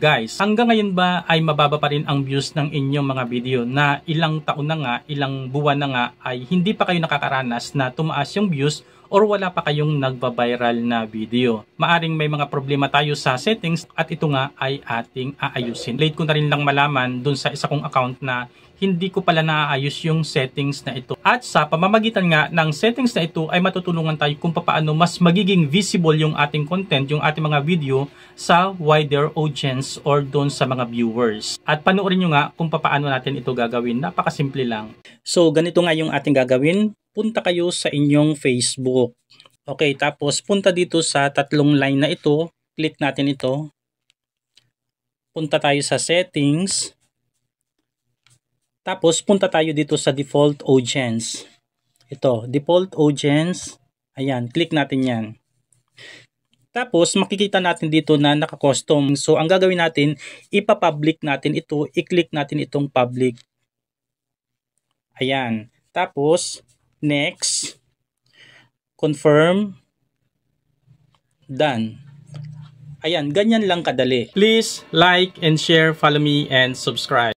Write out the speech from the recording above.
Guys, hanggang ngayon ba ay mababa pa rin ang views ng inyong mga video na ilang taon na nga, ilang buwan na nga ay hindi pa kayo nakakaranas na tumaas yung views or wala pa kayong nagba-viral na video? Maaring may mga problema tayo sa settings at ito nga ay ating aayusin. Late ko na rin lang malaman dun sa isa kong account na hindi ko pala naaayos yung settings na ito. At sa pamamagitan nga ng settings na ito ay matutulungan tayo kung paano mas magiging visible yung ating content, yung ating mga video sa wider audience or doon sa mga viewers. At panoorin nyo nga kung paano natin ito gagawin. Napakasimple lang. So ganito nga yung ating gagawin. Punta kayo sa inyong Facebook. Okay, tapos punta dito sa tatlong line na ito. Click natin ito. Punta tayo sa settings. Tapos, punta tayo dito sa default audience. Ito, default audience. Ayan, click natin yan. Tapos, makikita natin dito na naka-custom. So, ang gagawin natin, ipa-public natin ito. I-click natin itong public. Ayan. Tapos, next. Confirm. Done. Ayan, ganyan lang kadali. Please like and share, follow me, and subscribe.